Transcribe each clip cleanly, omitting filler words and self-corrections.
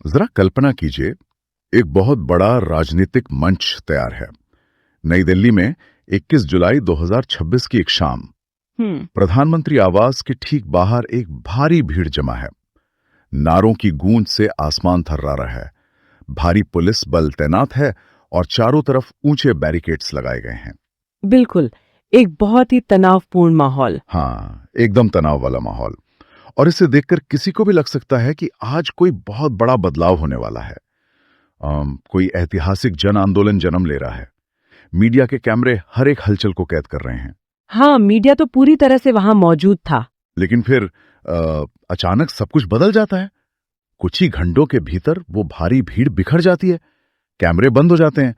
जरा कल्पना कीजिए, एक बहुत बड़ा राजनीतिक मंच तैयार है। नई दिल्ली में 21 जुलाई 2026 की एक शाम हम्म। प्रधानमंत्री आवास के ठीक बाहर एक भारी भीड़ जमा है। नारों की गूंज से आसमान थर्रा रहा है। भारी पुलिस बल तैनात है और चारों तरफ ऊंचे बैरिकेड्स लगाए गए हैं। बिल्कुल, एक बहुत ही तनावपूर्ण माहौल। हाँ, एकदम तनाव वाला माहौल। और इसे देखकर किसी को भी लग सकता है कि आज कोई बहुत बड़ा बदलाव होने वाला है। कोई ऐतिहासिक जन आंदोलन जन्म ले रहा है। मीडिया के कैमरे हर एक हलचल को कैद कर रहे हैं। हाँ, मीडिया तो पूरी तरह से वहां मौजूद था। लेकिन फिर अचानक सब कुछ बदल जाता है। कुछ ही घंटों के भीतर वो भारी भीड़ बिखर जाती है, कैमरे बंद हो जाते हैं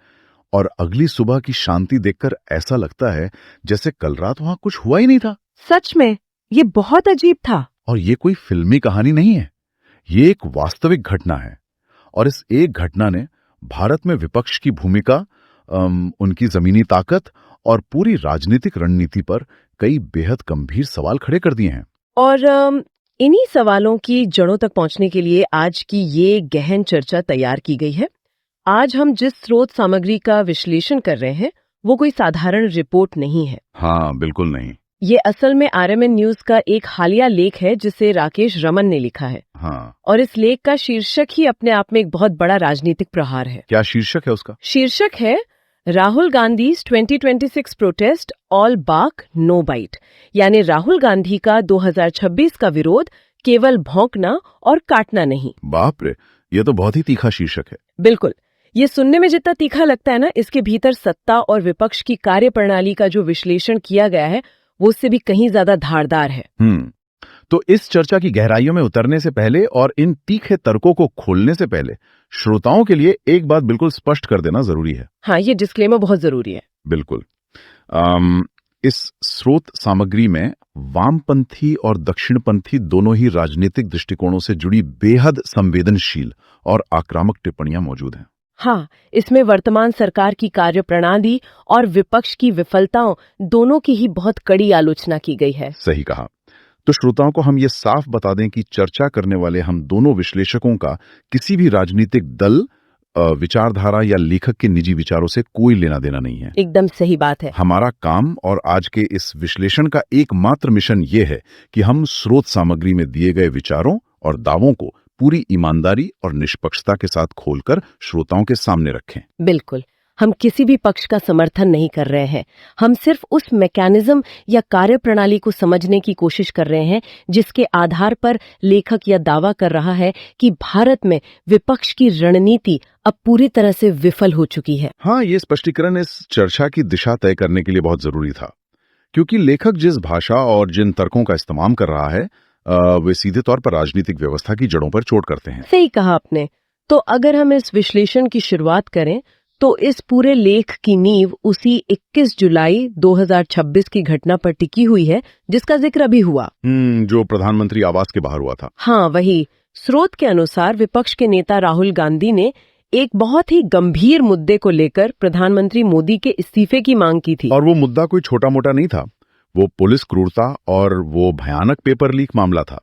और अगली सुबह की शांति देखकर ऐसा लगता है जैसे कल रात वहां कुछ हुआ ही नहीं था। सच में, ये बहुत अजीब था। और ये कोई फिल्मी कहानी नहीं है, ये एक वास्तविक घटना है। और इस एक घटना ने भारत में विपक्ष की भूमिका, उनकी जमीनी ताकत और पूरी राजनीतिक रणनीति पर कई बेहद गंभीर सवाल खड़े कर दिए हैं। और इन्हीं सवालों की जड़ों तक पहुंचने के लिए आज की ये गहन चर्चा तैयार की गई है। आज हम जिस स्रोत सामग्री का विश्लेषण कर रहे हैं वो कोई साधारण रिपोर्ट नहीं है। हाँ, बिल्कुल नहीं। ये असल में आरएमएन न्यूज का एक हालिया लेख है जिसे राकेश रमन ने लिखा है। हाँ, और इस लेख का शीर्षक ही अपने आप में एक बहुत बड़ा राजनीतिक प्रहार है। क्या शीर्षक है उसका? शीर्षक है Rahul Gandhi 2026 protest all bark no bite, यानी राहुल गांधी का 2026 का विरोध केवल भौंकना और काटना नहीं। बाप रे, ये तो बहुत ही तीखा शीर्षक है। बिल्कुल, ये सुनने में जितना तीखा लगता है ना, इसके भीतर सत्ता और विपक्ष की कार्यप्रणाली का जो विश्लेषण किया गया है वो उससे भी कहीं ज्यादा धारदार है। तो इस चर्चा की गहराइयों में उतरने से पहले और इन तीखे तर्कों को खोलने से पहले श्रोताओं के लिए एक बात बिल्कुल स्पष्ट कर देना जरूरी है। हाँ, ये डिस्क्लेमर बहुत जरूरी है। बिल्कुल। इस स्रोत सामग्री में वामपंथी और दक्षिणपंथी दोनों ही राजनीतिक दृष्टिकोणों से जुड़ी बेहद संवेदनशील और आक्रामक टिप्पणियां मौजूद हैं। हाँ, इसमें वर्तमान सरकार की कार्यप्रणाली और विपक्ष की विफलताओं दोनों की ही बहुत कड़ी आलोचना की गई है। सही कहा। तो श्रोताओं को हम ये साफ बता दें कि चर्चा करने वाले हम दोनों विश्लेषकों का किसी भी राजनीतिक दल, विचारधारा या लेखक के निजी विचारों से कोई लेना देना नहीं है। एकदम सही बात है। हमारा काम और आज के इस विश्लेषण का एकमात्र मिशन ये है कि हम स्रोत सामग्री में दिए गए विचारों और दावों को पूरी ईमानदारी और निष्पक्षता के साथ खोलकर श्रोताओं के सामने रखें। बिल्कुल, हम किसी भी पक्ष का समर्थन नहीं कर रहे हैं। हम सिर्फ उस मैकेनिज्म या कार्यप्रणाली को समझने की कोशिश कर रहे हैं जिसके आधार पर लेखक यह दावा कर रहा है कि भारत में विपक्ष की रणनीति अब पूरी तरह से विफल हो चुकी है। हाँ, ये स्पष्टीकरण इस चर्चा की दिशा तय करने के लिए बहुत जरूरी था, क्योंकि लेखक जिस भाषा और जिन तर्कों का इस्तेमाल कर रहा है वे सीधे तौर पर राजनीतिक व्यवस्था की जड़ों पर चोट करते हैं। सही कहा आपने। तो अगर हम इस विश्लेषण की शुरुआत करें तो इस पूरे लेख की नींव उसी 21 जुलाई 2026 की घटना पर टिकी हुई है जिसका जिक्र अभी हुआ। जो प्रधानमंत्री आवास के बाहर हुआ था। हाँ, वही। स्रोत के अनुसार विपक्ष के नेता राहुल गांधी ने एक बहुत ही गंभीर मुद्दे को लेकर प्रधानमंत्री मोदी के इस्तीफे की मांग की थी। और वो मुद्दा कोई छोटा मोटा नहीं था। वो पुलिस क्रूरता और वो भयानक पेपर लीक मामला था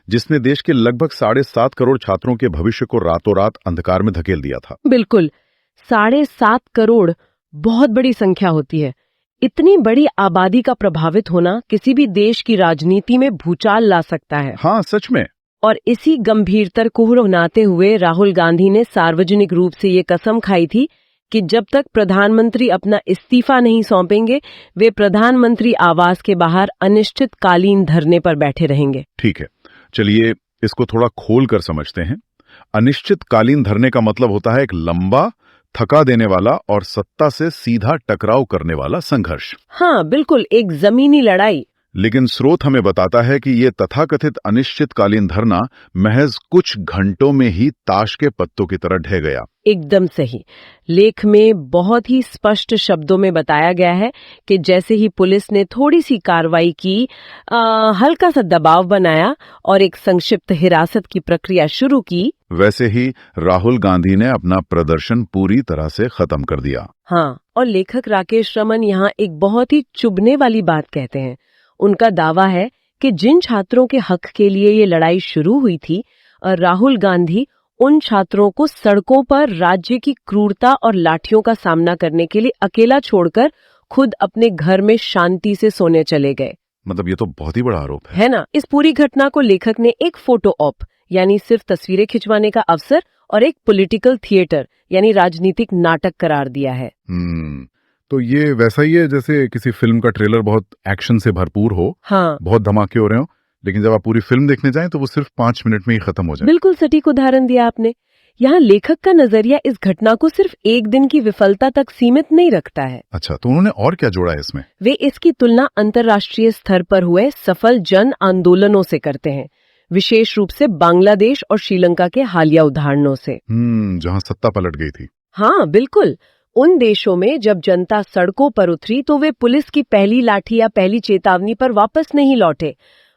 जिसने देश के लगभग 7.5 करोड़ छात्रों के भविष्य को रातों रात अंधकार में धकेल दिया था। बिल्कुल, 7.5 करोड़ बहुत बड़ी संख्या होती है। इतनी बड़ी आबादी का प्रभावित होना किसी भी देश की राजनीति में भूचाल ला सकता है। हाँ, सच में। और इसी गंभीरता को रोनाते हुए राहुल गांधी ने सार्वजनिक रूप से ये कसम खाई थी कि जब तक प्रधानमंत्री अपना इस्तीफा नहीं सौंपेंगे वे प्रधानमंत्री आवास के बाहर अनिश्चितकालीन धरने पर बैठे रहेंगे। ठीक है, चलिए इसको थोड़ा खोल कर समझते हैं। अनिश्चितकालीन धरने का मतलब होता है एक लंबा, थका देने वाला और सत्ता से सीधा टकराव करने वाला संघर्ष। हाँ, बिल्कुल, एक जमीनी लड़ाई। लेकिन स्रोत हमें बताता है कि ये तथाकथित अनिश्चितकालीन धरना महज कुछ घंटों में ही ताश के पत्तों की तरह ढह गया। एकदम सही। लेख में बहुत ही स्पष्ट शब्दों में बताया गया है कि जैसे ही पुलिस ने थोड़ी सी कार्रवाई की, हल्का सा दबाव बनाया और एक संक्षिप्त हिरासत की प्रक्रिया शुरू की, वैसे ही राहुल गांधी ने अपना प्रदर्शन पूरी तरह से खत्म कर दिया। हाँ, और लेखक राकेश रमन यहाँ एक बहुत ही चुभने वाली बात कहते हैं। उनका दावा है कि जिन छात्रों के हक के लिए ये लड़ाई शुरू हुई थी, राहुल गांधी उन छात्रों को सड़कों पर राज्य की क्रूरता और लाठियों का सामना करने के लिए अकेला छोड़कर खुद अपने घर में शांति से सोने चले गए। मतलब ये तो बहुत ही बड़ा आरोप है। है ना? इस पूरी घटना को लेखक ने एक फोटो ऑप यानी सिर्फ तस्वीरें खिंचवाने का अवसर और एक पॉलिटिकल थिएटर यानी राजनीतिक नाटक करार दिया है। तो ये वैसा ही है जैसे किसी फिल्म का ट्रेलर बहुत एक्शन से भरपूर हो, हाँ, बहुत धमाके हो रहे हो, लेकिन जब आप पूरी फिल्म देखने जाएं तो वो सिर्फ 5 मिनट में ही खत्म हो जाए। बिल्कुल सटीक उदाहरण दिया आपने। यहाँ लेखक का नजरिया इस घटना को सिर्फ एक दिन की विफलता तक सीमित नहीं रखता है। अच्छा, तो उन्होंने और क्या जोड़ा है इसमें? वे इसकी तुलना अंतर्राष्ट्रीय स्तर पर हुए सफल जन आंदोलनों से करते हैं, विशेष रूप से बांग्लादेश और श्रीलंका के हालिया उदाहरणों से। जहां सत्ता पलट गई थी। हाँ बिल्कुल, उन देशों में जब जनता सड़कों पर उतरी तो वे पुलिस की पहली लाठी या पहली चेतावनी पर वापस नहीं लौटे।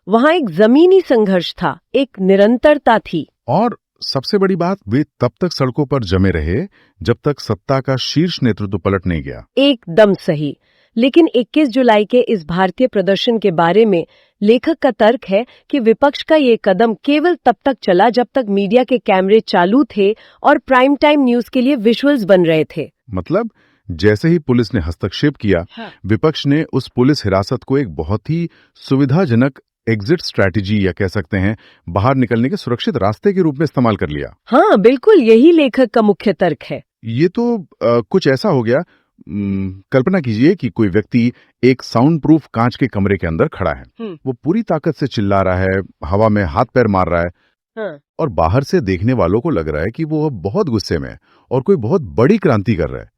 वहां एक जमीनी संघर्ष था, एक निरंतरता थी। और सबसे बड़ी बात, वे तब तक सड़कों पर जमे रहे जब तक सत्ता का शीर्ष नेतृत्व पलट नहीं गया। एकदम सही। लेकिन 21 जुलाई के इस भारतीय प्रदर्शन के बारे में लेखक का तर्क है कि विपक्ष का ये कदम केवल तब तक चला जब तक मीडिया के कैमरे चालू थे और प्राइम टाइम न्यूज के लिए विजुअल्स बन रहे थे। मतलब जैसे ही पुलिस ने हस्तक्षेप किया, विपक्ष ने उस पुलिस हिरासत को एक बहुत ही सुविधाजनक एग्जिट स्ट्रैटेजी या कह सकते हैं बाहर निकलने के सुरक्षित रास्ते के रूप में इस्तेमाल कर लिया। हाँ बिल्कुल, यही लेखक का मुख्य तर्क है। ये तो कुछ ऐसा हो गया, कल्पना कीजिए कि कोई व्यक्ति एक साउंड प्रूफ कांच के कमरे के अंदर खड़ा है। वो पूरी ताकत से चिल्ला रहा है, हवा में हाथ पैर मार रहा है, और बाहर से देखने वालों को लग रहा है कि वो बहुत गुस्से में है और कोई बहुत बड़ी क्रांति कर रहा है।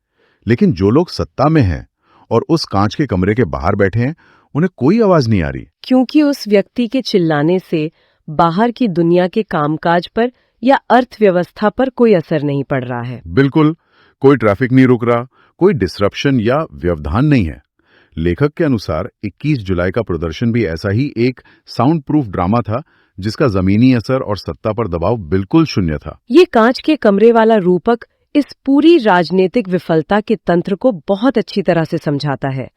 लेकिन जो लोग सत्ता में हैं और उस कांच के कमरे के बाहर बैठे हैं, उन्हें कोई आवाज नहीं आ रही, क्योंकि उस व्यक्ति के चिल्लाने से बाहर की दुनिया के कामकाज पर या अर्थव्यवस्था पर कोई असर नहीं पड़ रहा है। बिल्कुल, कोई ट्रैफिक नहीं रुक रहा, कोई डिसरप्शन या व्यवधान नहीं है। लेखक के अनुसार 21 जुलाई का प्रदर्शन भी ऐसा ही एक साउंड प्रूफ ड्रामा था, जिसका जमीनी असर और सत्ता पर दबाव बिल्कुल शून्य था। ये कांच के कमरे वाला रूपक इस पूरी राजनीतिक विफलता के तंत्र को बहुत अच्छी तरह से समझाता है,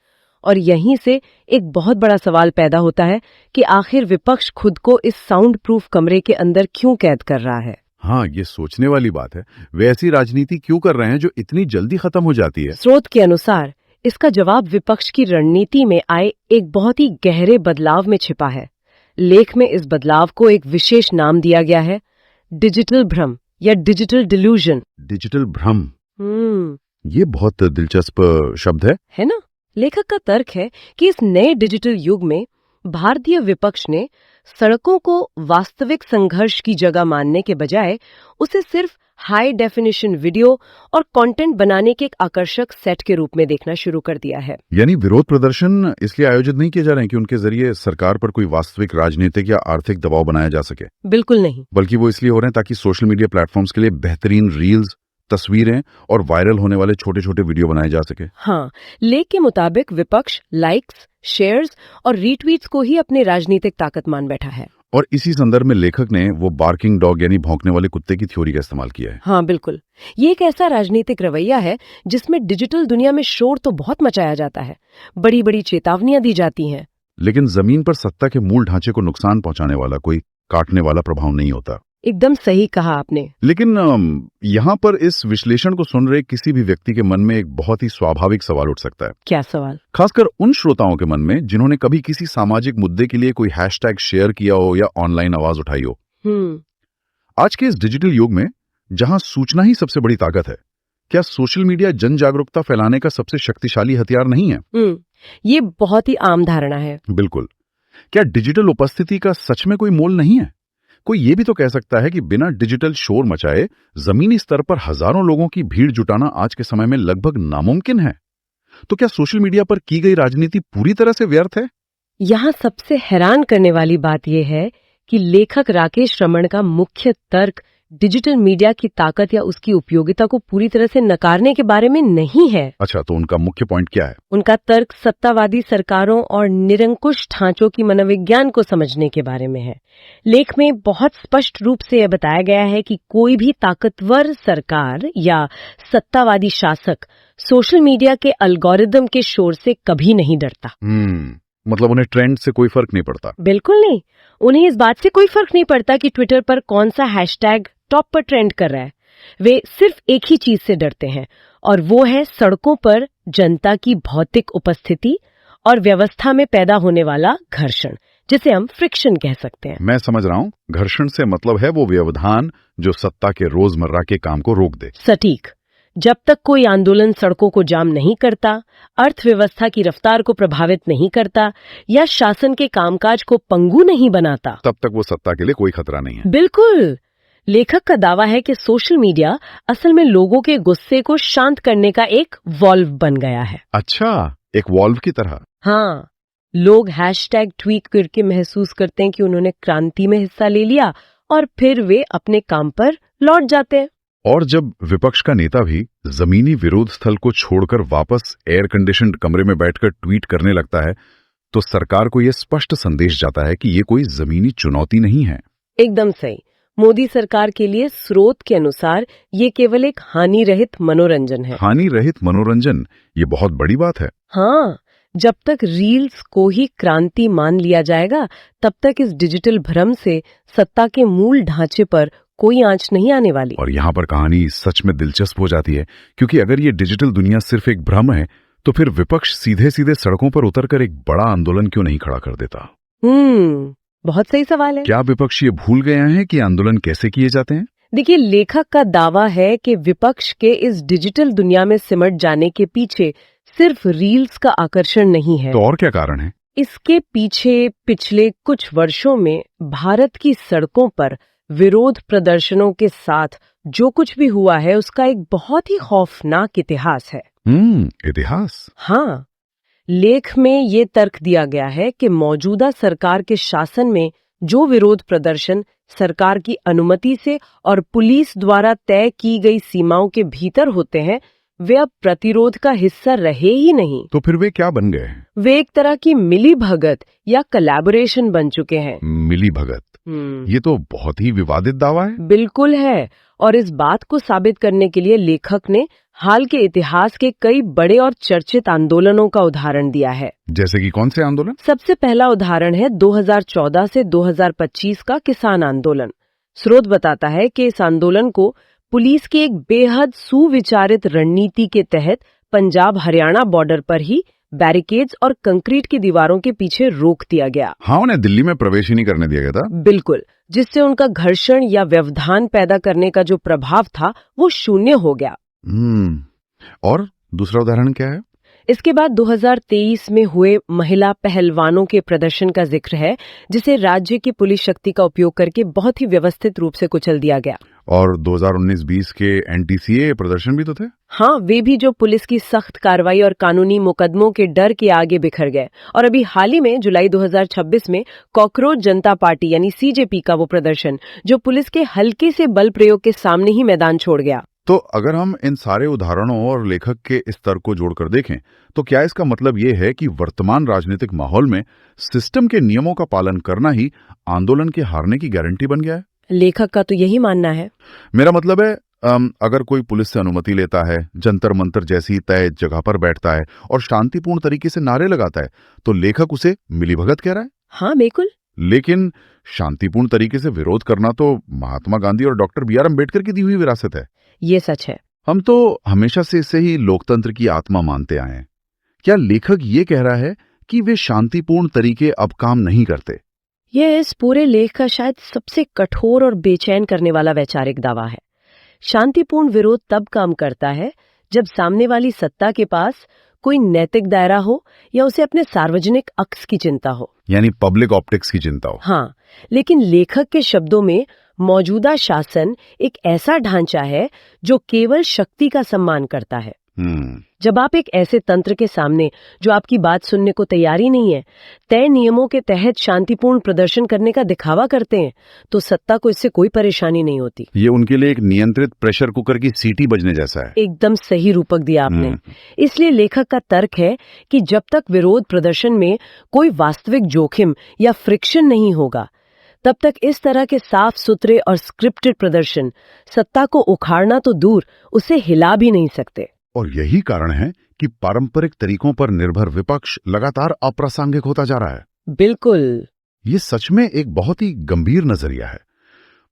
और यहीं से एक बहुत बड़ा सवाल पैदा होता है कि आखिर विपक्ष खुद को इस साउंड प्रूफ कमरे के अंदर क्यों कैद कर रहा है। हाँ, ये सोचने वाली बात है। वे ऐसी राजनीति क्यों कर रहे हैं जो इतनी जल्दी खत्म हो जाती है? स्रोत के अनुसार इसका जवाब विपक्ष की रणनीति में आए एक बहुत ही गहरे बदलाव में छिपा है। लेख में इस बदलाव को एक विशेष नाम दिया गया है, डिजिटल भ्रम या डिजिटल डिल्यूजन। डिजिटल भ्रम, ये बहुत दिलचस्प शब्द है ना? लेखक का तर्क है कि इस नए डिजिटल युग में भारतीय विपक्ष ने सड़कों को वास्तविक संघर्ष की जगह मानने के बजाय उसे सिर्फ हाई डेफिनेशन वीडियो और कंटेंट बनाने के एक आकर्षक सेट के रूप में देखना शुरू कर दिया है। यानी विरोध प्रदर्शन इसलिए आयोजित नहीं किए जा रहे हैं कि उनके जरिए सरकार पर कोई वास्तविक राजनीतिक या आर्थिक दबाव बनाया जा सके। बिल्कुल नहीं, बल्कि वो इसलिए हो रहे हैं ताकि सोशल मीडिया प्लेटफॉर्म्स के लिए बेहतरीन रील्स, तस्वीरें और वायरल होने वाले छोटे छोटे वीडियो बनाए जा सके। हाँ, लेख के मुताबिक विपक्ष लाइक्स, शेयर्स और रीट्वीट्स को ही अपनी राजनीतिक ताकत मान बैठा है। और इसी संदर्भ में लेखक ने वो बार्किंग डॉग यानी भौंकने वाले कुत्ते की थ्योरी का इस्तेमाल किया है। हाँ बिल्कुल, ये एक ऐसा राजनीतिक रवैया है जिसमें डिजिटल दुनिया में शोर तो बहुत मचाया जाता है, बड़ी बड़ी चेतावनियां दी जाती हैं, लेकिन जमीन पर सत्ता के मूल ढांचे को नुकसान पहुंचाने वाला कोई काटने वाला प्रभाव नहीं होता। एकदम सही कहा आपने। लेकिन यहाँ पर इस विश्लेषण को सुन रहे किसी भी व्यक्ति के मन में एक बहुत ही स्वाभाविक सवाल उठ सकता है। क्या सवाल? खासकर उन श्रोताओं के मन में जिन्होंने कभी किसी सामाजिक मुद्दे के लिए कोई हैशटैग शेयर किया हो या ऑनलाइन आवाज उठाई हो। आज के इस डिजिटल युग में जहां सूचना ही सबसे बड़ी ताकत है, क्या सोशल मीडिया जन जागरूकता फैलाने का सबसे शक्तिशाली हथियार नहीं है? ये बहुत ही आम धारणा है। बिल्कुल। क्या डिजिटल उपस्थिति का सच में कोई मोल नहीं है? कोई ये भी तो कह सकता है कि बिना डिजिटल शोर मचाए जमीनी स्तर पर हजारों लोगों की भीड़ जुटाना आज के समय में लगभग नामुमकिन है। तो क्या सोशल मीडिया पर की गई राजनीति पूरी तरह से व्यर्थ है? यहाँ सबसे हैरान करने वाली बात यह है कि लेखक राकेश रमण का मुख्य तर्क डिजिटल मीडिया की ताकत या उसकी उपयोगिता को पूरी तरह से नकारने के बारे में नहीं है। अच्छा, तो उनका मुख्य पॉइंट क्या है? उनका तर्क सत्तावादी सरकारों और निरंकुश ढांचों की मनोविज्ञान को समझने के बारे में है। लेख में बहुत स्पष्ट रूप से यह बताया गया है कि कोई भी ताकतवर सरकार या सत्तावादी शासक सोशल मीडिया के एल्गोरिदम के शोर से कभी नहीं डरता। मतलब उन्हें ट्रेंड से कोई फर्क नहीं पड़ता? बिल्कुल नहीं। उन्हें इस बात से कोई फर्क नहीं पड़ता कि ट्विटर पर कौन सा हैशटैग टॉप पर ट्रेंड कर रहा है। वे सिर्फ एक ही चीज से डरते हैं और वो है सड़कों पर जनता की भौतिक उपस्थिति और व्यवस्था में पैदा होने वाला घर्षण, जिसे हम फ्रिक्शन कह सकते हैं। मैं समझ रहा हूँ, घर्षण से मतलब है वो व्यवधान जो सत्ता के रोजमर्रा के काम को रोक दे। सटीक। जब तक कोई आंदोलन सड़कों को जाम नहीं करता, अर्थव्यवस्था की रफ्तार को प्रभावित नहीं करता या शासन के कामकाज को पंगु नहीं बनाता, तब तक वो सत्ता के लिए कोई खतरा नहीं है। बिल्कुल। लेखक का दावा है कि सोशल मीडिया असल में लोगों के गुस्से को शांत करने का एक वॉल्व बन गया है। अच्छा, एक वॉल्व की तरह। हाँ, लोग हैशटैग ट्वीट करके महसूस करते हैं कि उन्होंने क्रांति में हिस्सा ले लिया और फिर वे अपने काम पर लौट जाते हैं। और जब विपक्ष का नेता भी जमीनी विरोध स्थल को छोड़कर वापस एयर कंडीशन्ड कमरे में बैठकर ट्वीट करने लगता है, तो सरकार को यह स्पष्ट संदेश जाता है कि ये कोई जमीनी चुनौती नहीं है। एकदम सही। मोदी सरकार के लिए स्रोत के अनुसार ये केवल एक हानि रहित मनोरंजन है। हानि रहित मनोरंजन, ये बहुत बड़ी बात है। हाँ, जब तक रील्स को ही क्रांति मान लिया जाएगा, तब तक इस डिजिटल भ्रम से सत्ता के मूल ढांचे पर कोई आंच नहीं आने वाली। और यहाँ पर कहानी सच में दिलचस्प हो जाती है, क्योंकि अगर ये डिजिटल दुनिया सिर्फ एक भ्रम है, तो फिर विपक्ष सीधे सीधे सड़कों पर उतरकर एक बड़ा आंदोलन क्यों नहीं खड़ा कर देता? बहुत सही सवाल है। क्या विपक्ष ये भूल गए हैं कि आंदोलन कैसे किए जाते हैं? देखिए, लेखक का दावा है कि विपक्ष के इस डिजिटल दुनिया में सिमट जाने के पीछे सिर्फ रील्स का आकर्षण नहीं है। तो और क्या कारण है? इसके पीछे पिछले कुछ वर्षों में भारत की सड़कों पर विरोध प्रदर्शनों के साथ जो कुछ भी हुआ है, उसका एक बहुत ही खौफनाक इतिहास है। इतिहास? हाँ, लेख में ये तर्क दिया गया है कि मौजूदा सरकार के शासन में जो विरोध प्रदर्शन सरकार की अनुमति से और पुलिस द्वारा तय की गई सीमाओं के भीतर होते हैं, वे अब प्रतिरोध का हिस्सा रहे ही नहीं। तो फिर वे क्या बन गए हैं? वे एक तरह की मिली भगत या कोलैबोरेशन बन चुके हैं। मिली भगत, ये तो बहुत ही विवादित दावा है। बिल्कुल है, और इस बात को साबित करने के लिए लेखक ने हाल के इतिहास के कई बड़े और चर्चित आंदोलनों का उदाहरण दिया है। जैसे कि कौन से आंदोलन? सबसे पहला उदाहरण है 2014 से 2025 का किसान आंदोलन। स्रोत बताता है कि इस आंदोलन को पुलिस की एक बेहद सुविचारित रणनीति के तहत पंजाब हरियाणा बॉर्डर पर ही बैरिकेड्स और कंक्रीट की दीवारों के पीछे रोक दिया गया। हाँ, उन्हें दिल्ली में प्रवेश ही नहीं करने दिया गया था। बिल्कुल, जिससे उनका घर्षण या व्यवधान पैदा करने का जो प्रभाव था वो शून्य हो गया। और दूसरा उदाहरण क्या है? इसके बाद 2023 में हुए महिला पहलवानों के प्रदर्शन का जिक्र है, जिसे राज्य की पुलिस शक्ति का उपयोग करके बहुत ही व्यवस्थित रूप से कुचल दिया गया। और 2019-20 के एनटीसीए प्रदर्शन भी तो थे। हाँ, वे भी जो पुलिस की सख्त कार्रवाई और कानूनी मुकदमों के डर के आगे बिखर गए। और अभी हाल ही में जुलाई 2026 में कॉकरोच जनता पार्टी यानी सीजेपी का वो प्रदर्शन, जो पुलिस के हल्के से बल प्रयोग के सामने ही मैदान छोड़ गया। तो अगर हम इन सारे उदाहरणों और लेखक के इस तर्क को जोड़कर देखें, तो क्या इसका मतलब ये है कि वर्तमान राजनीतिक माहौल में सिस्टम के नियमों का पालन करना ही आंदोलन के हारने की गारंटी बन गया है? लेखक का तो यही मानना है। मेरा मतलब है, अगर कोई पुलिस से अनुमति लेता है, जंतर मंतर जैसी तय जगह पर बैठता है और शांतिपूर्ण तरीके से नारे लगाता है, तो लेखक उसे मिलीभगत कह रहा है। हाँ, बिल्कुल। लेकिन शांतिपूर्ण तरीके से विरोध करना तो महात्मा गांधी और डॉक्टर बी आर अम्बेडकर की दी हुई विरासत है। ये सच है। हम तो हमेशा से इसे ही लोकतंत्र की आत्मा मानते आए हैं। क्या लेखक ये कह रहा है कि वे शांतिपूर्ण तरीके अब काम नहीं करते? यह इस पूरे लेख का शायद सबसे कठोर और बेचैन करने वाला वैचारिक दावा है। शांतिपूर्ण विरोध तब काम करता है जब सामने वाली सत्ता के पास कोई नैतिक दायरा हो या उसे अपने सार्वजनिक अक्स की चिंता हो, यानी पब्लिक ऑप्टिक्स की चिंता हो। हाँ, लेकिन लेखक के शब्दों में मौजूदा शासन एक ऐसा ढांचा है जो केवल शक्ति का सम्मान करता है। जब आप एक ऐसे तंत्र के सामने जो आपकी बात सुनने को तैयार ही नहीं है, तय नियमों के तहत शांतिपूर्ण प्रदर्शन करने का दिखावा करते हैं, तो सत्ता को इससे कोई परेशानी नहीं होती। ये उनके लिए एक नियंत्रित प्रेशर कुकर की सीटी बजने जैसा है। एकदम सही रूपक दिया आपने। इसलिए लेखक का तर्क है कि जब तक विरोध प्रदर्शन में कोई वास्तविक जोखिम या फ्रिक्शन नहीं होगा, तब तक इस तरह के साफ सुथरे और स्क्रिप्टेड प्रदर्शन सत्ता को उखाड़ना तो दूर, उसे हिला भी नहीं सकते। और यही कारण है कि पारंपरिक तरीकों पर निर्भर विपक्ष लगातार अप्रासंगिक होता जा रहा है। बिल्कुल। ये सच में एक बहुत ही गंभीर नजरिया है।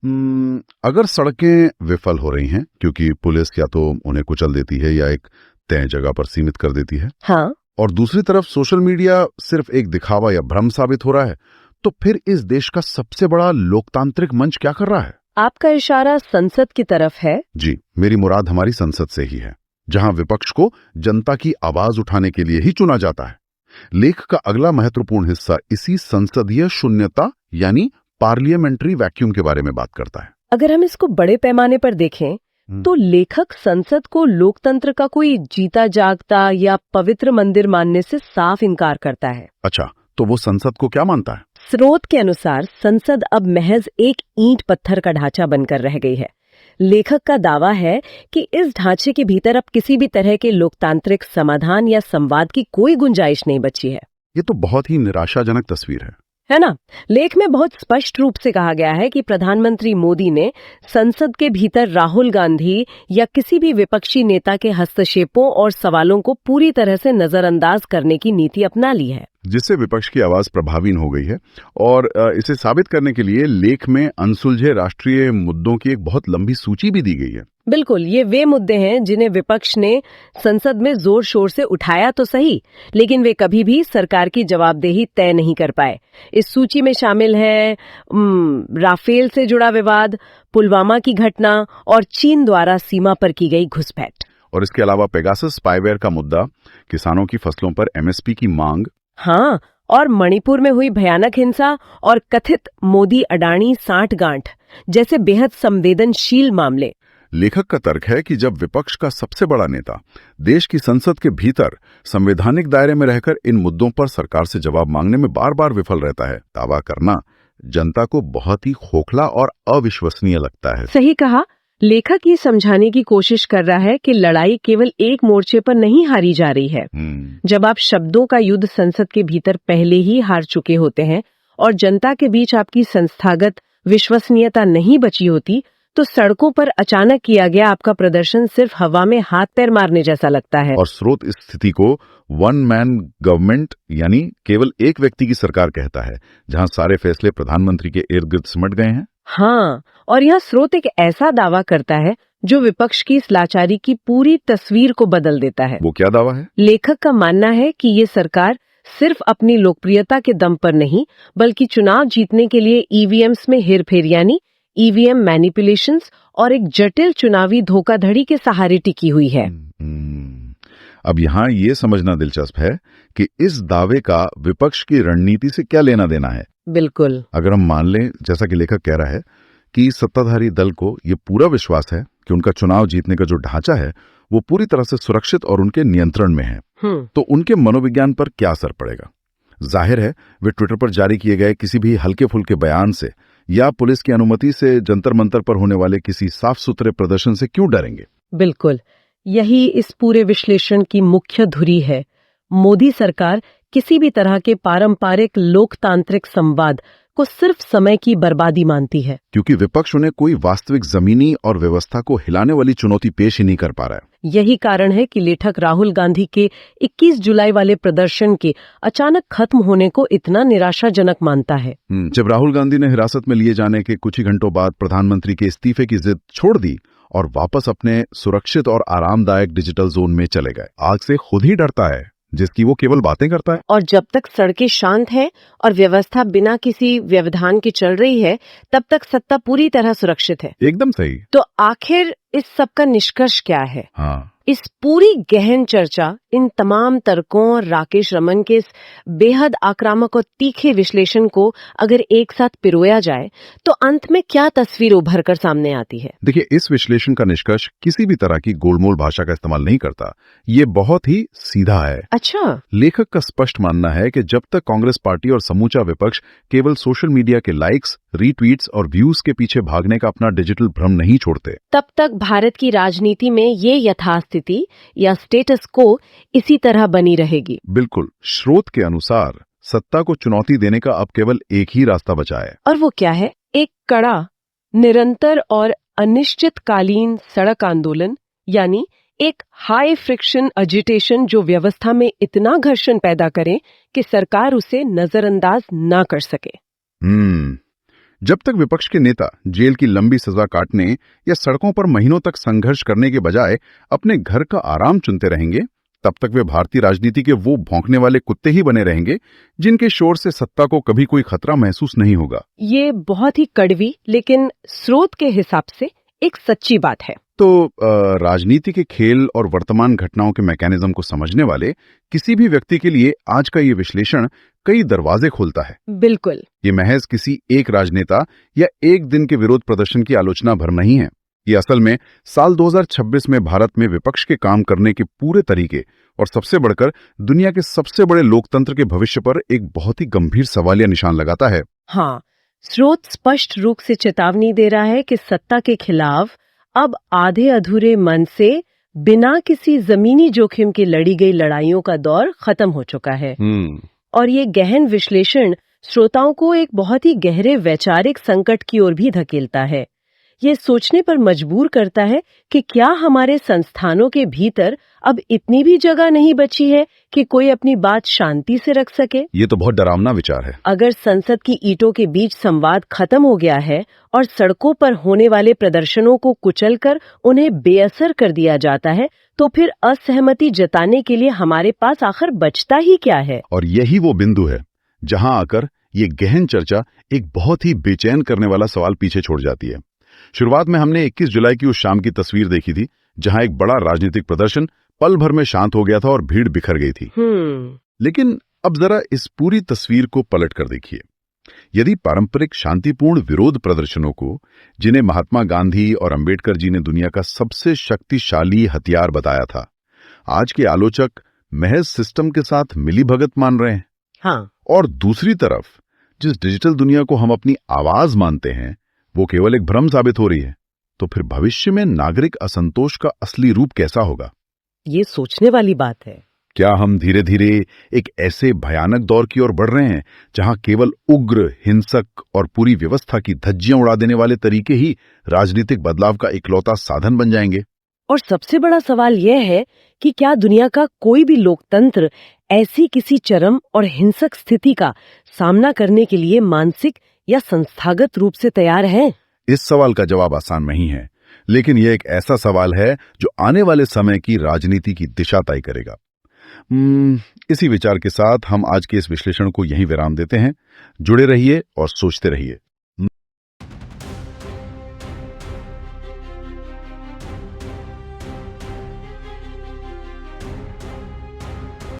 अगर सड़कें विफल हो रही हैं क्योंकि पुलिस या तो उन्हें कुचल देती है या एक तय जगह पर सीमित कर देती है, हाँ, और दूसरी तरफ सोशल मीडिया सिर्फ एक दिखावा या भ्रम साबित हो रहा है, तो फिर इस देश का सबसे बड़ा लोकतांत्रिक मंच क्या कर रहा है? आपका इशारा संसद की तरफ है। जी, मेरी मुराद हमारी संसद से ही है, जहां विपक्ष को जनता की आवाज उठाने के लिए ही चुना जाता है। लेख का अगला महत्वपूर्ण हिस्सा इसी संसदीय शून्यता यानी पार्लियामेंट्री वैक्यूम के बारे में बात करता है। अगर हम इसको बड़े पैमाने पर देखें तो लेखक संसद को लोकतंत्र का कोई जीता जागता या पवित्र मंदिर मानने से साफ इनकार करता है। अच्छा, तो वो संसद को क्या मानता है? स्रोत के अनुसार संसद अब महज एक ईंट पत्थर का ढांचा बनकर रह गई है। लेखक का दावा है कि इस ढांचे के भीतर अब किसी भी तरह के लोकतांत्रिक समाधान या संवाद की कोई गुंजाइश नहीं बची है। ये तो बहुत ही निराशाजनक तस्वीर है ना? लेख में बहुत स्पष्ट रूप से कहा गया है कि प्रधानमंत्री मोदी ने संसद के भीतर राहुल गांधी या किसी भी विपक्षी नेता के हस्तक्षेपों और सवालों को पूरी तरह से नजरअंदाज करने की नीति अपना ली है, जिससे विपक्ष की आवाज प्रभावीन हो गई है। और इसे साबित करने के लिए लेख में अनसुलझे राष्ट्रीय मुद्दों की एक बहुत लंबी सूची भी दी गई है। बिल्कुल, ये वे मुद्दे हैं जिन्हें विपक्ष ने संसद में जोर शोर से उठाया तो सही, लेकिन वे कभी भी सरकार की जवाबदेही तय नहीं कर पाए। इस सूची में शामिल है राफेल से जुड़ा विवाद, पुलवामा की घटना और चीन द्वारा सीमा पर की गई घुसपैठ। और इसके अलावा पेगासस स्पाईवेयर का मुद्दा, किसानों की फसलों पर एमएसपी की मांग, हाँ, और मणिपुर में हुई भयानक हिंसा और कथित मोदी अडानी सांठगांठ जैसे बेहद संवेदनशील मामले। लेखक का तर्क है कि जब विपक्ष का सबसे बड़ा नेता देश की संसद के भीतर संवैधानिक दायरे में रहकर इन मुद्दों पर सरकार से जवाब मांगने में बार बार विफल रहता है, दावा करना जनता को बहुत ही खोखला और अविश्वसनीय लगता है। सही कहा। लेखक ये समझाने की कोशिश कर रहा है कि लड़ाई केवल एक मोर्चे पर नहीं हारी जा रही है। जब आप शब्दों का युद्ध संसद के भीतर पहले ही हार चुके होते हैं और जनता के बीच आपकी संस्थागत विश्वसनीयता नहीं बची होती, तो सड़कों पर अचानक किया गया आपका प्रदर्शन सिर्फ हवा में हाथ पैर मारने जैसा लगता है। और स्रोत इस स्थिति को वन मैन गवर्नमेंट यानी केवल एक व्यक्ति की सरकार कहता है, जहां सारे फैसले प्रधानमंत्री के इर्द गिर्द सिमट गए हैं। हाँ, और यह स्रोत एक ऐसा दावा करता है जो विपक्ष की इस लाचारी की पूरी तस्वीर को बदल देता है। वो क्या दावा है? लेखक का मानना है कि ये सरकार सिर्फ अपनी लोकप्रियता के दम पर नहीं, बल्कि चुनाव जीतने के लिए ईवीएम्स में हेरफेर यानी ईवीएम मैनिपुलेशंस और एक जटिल चुनावी धोखाधड़ी के सहारे टिकी हुई है। अब यहाँ ये समझना दिलचस्प है कि इस दावे का विपक्ष की रणनीति से क्या लेना देना है। बिल्कुल। अगर हम मान लें, जैसा कि लेखक कह रहा है, कि सत्ताधारी दल को ये पूरा विश्वास है कि उनका चुनाव जीतने का जो ढांचा है वो पूरी तरह से सुरक्षित और उनके नियंत्रण में है, तो उनके मनोविज्ञान पर क्या असर पड़ेगा? जाहिर है वे ट्विटर पर जारी किए गए किसी भी हल्के फुल्के बयान से या पुलिस की अनुमति से जंतर मंतर पर होने वाले किसी साफ सुथरे प्रदर्शन से क्यों डरेंगे? बिल्कुल, यही इस पूरे विश्लेषण की मुख्य धुरी है। मोदी सरकार किसी भी तरह के पारंपरिक लोकतांत्रिक संवाद को सिर्फ समय की बर्बादी मानती है, क्योंकि विपक्ष उन्हें कोई वास्तविक जमीनी और व्यवस्था को हिलाने वाली चुनौती पेश ही नहीं कर पा रहा है। यही कारण है कि लेखक राहुल गांधी के 21 जुलाई वाले प्रदर्शन के अचानक खत्म होने को इतना निराशाजनक मानता है। जब राहुल गांधी ने हिरासत में लिए जाने के कुछ ही घंटों बाद प्रधानमंत्री के इस्तीफे की जिद छोड़ दी और वापस अपने सुरक्षित और आरामदायक डिजिटल जोन में चले गए, आग से खुद ही डरता है जिसकी वो केवल बातें करता है। और जब तक सड़कें शांत हैं और व्यवस्था बिना किसी व्यवधान के चल रही है, तब तक सत्ता पूरी तरह सुरक्षित है। एकदम सही। तो आखिर इस सब का निष्कर्ष क्या है? हाँ, इस पूरी गहन चर्चा, इन तमाम तर्कों और राकेश रमन के इस बेहद आक्रामक और तीखे विश्लेषण को अगर एक साथ पिरोया जाए तो अंत में क्या तस्वीर उभर कर सामने आती है? देखिए, इस विश्लेषण का निष्कर्ष किसी भी तरह की गोलमोल भाषा का इस्तेमाल नहीं करता। ये बहुत ही सीधा है। अच्छा। लेखक का स्पष्ट मानना है कि जब तक कांग्रेस पार्टी और समूचा विपक्ष केवल सोशल मीडिया के लाइक्स, रीट्वीट्स और व्यूज के पीछे भागने का अपना डिजिटल भ्रम नहीं छोड़ते, तब तक भारत की राजनीति में ये यथास्थिति या स्टेटस को इसी तरह बनी रहेगी। बिल्कुल। स्रोत के अनुसार सत्ता को चुनौती देने का अब केवल एक ही रास्ता बचा है। और वो क्या है? एक कड़ा, निरंतर और अनिश्चितकालीन सड़क आंदोलन, यानी एक हाई फ्रिक्शन एजिटेशन जो व्यवस्था में इतना घर्षण पैदा करे कि सरकार उसे नजरअंदाज ना कर सके। जब तक विपक्ष के नेता जेल की लंबी सजा काटने या सड़कों पर महीनों तक संघर्ष करने के बजाय अपने घर का आराम चुनते रहेंगे, तब तक वे भारतीय राजनीति के वो भौंकने वाले कुत्ते ही बने रहेंगे जिनके शोर से सत्ता को कभी कोई खतरा महसूस नहीं होगा। ये बहुत ही कड़वी लेकिन स्रोत के हिसाब से एक सच्ची बात है। तो राजनीति के खेल और वर्तमान घटनाओं के मैकेनिज्म को समझने वाले किसी भी व्यक्ति के लिए आज का ये विश्लेषण कई दरवाजे खोलता है। बिल्कुल। ये महज किसी एक राजनेता या एक दिन के विरोध प्रदर्शन की आलोचना भर नहीं है। ये असल में साल 2026 में भारत में विपक्ष के काम करने के पूरे तरीके और सबसे बढ़कर दुनिया के सबसे बड़े लोकतंत्र के भविष्य पर एक बहुत ही गंभीर सवालिया निशान लगाता है। हाँ, स्रोत स्पष्ट रूप से चेतावनी दे रहा है कि सत्ता के खिलाफ अब आधे अधूरे मन से बिना किसी जमीनी जोखिम की लड़ी गई लड़ाइयों का दौर खत्म हो चुका है। और ये गहन विश्लेषण श्रोताओं को एक बहुत ही गहरे वैचारिक संकट की ओर भी धकेलता है। ये सोचने पर मजबूर करता है कि क्या हमारे संस्थानों के भीतर अब इतनी भी जगह नहीं बची है कि कोई अपनी बात शांति से रख सके। ये तो बहुत डरावना विचार है। अगर संसद की ईंटों के बीच संवाद खत्म हो गया है और सड़कों पर होने वाले प्रदर्शनों को कुचलकर उन्हें बेअसर कर दिया जाता है, तो फिर असहमति जताने के लिए हमारे पास आखिर बचता ही क्या है। और यही वो बिंदु है जहां आकर ये गहन चर्चा एक बहुत ही बेचैन करने वाला सवाल पीछे छोड़ जाती है। शुरुआत में हमने 21 जुलाई की उस शाम की तस्वीर देखी थी जहां एक बड़ा राजनीतिक प्रदर्शन पल भर में शांत हो गया था और भीड़ बिखर गई थी। लेकिन अब जरा इस पूरी तस्वीर को पलट कर देखिए। यदि पारंपरिक शांतिपूर्ण विरोध प्रदर्शनों को, जिन्हें महात्मा गांधी और अंबेडकर जी ने दुनिया का सबसे शक्तिशाली हथियार बताया था, आज के आलोचक महज सिस्टम के साथ मिलीभगत मान रहे हैं। हाँ। और दूसरी तरफ जिस डिजिटल दुनिया को हम अपनी आवाज मानते हैं वो केवल एक भ्रम साबित हो रही है, तो फिर भविष्य में नागरिक असंतोष का असली रूप कैसा होगा? ये सोचने वाली बात है। क्या हम धीरे धीरे एक ऐसे भयानक दौर की ओर बढ़ रहे हैं जहां केवल उग्र, हिंसक और पूरी व्यवस्था की धज्जियां उड़ा देने वाले तरीके ही राजनीतिक बदलाव का इकलौता साधन बन जाएंगे? और सबसे बड़ा सवाल यह है कि क्या दुनिया का कोई भी लोकतंत्र ऐसी किसी चरम और हिंसक स्थिति का सामना करने के लिए मानसिक या संस्थागत रूप से तैयार है? इस सवाल का जवाब आसान नहीं है, लेकिन यह एक ऐसा सवाल है जो आने वाले समय की राजनीति की दिशा तय करेगा। इसी विचार के साथ हम आज के इस विश्लेषण को यहीं विराम देते हैं। जुड़े रहिए और सोचते रहिए।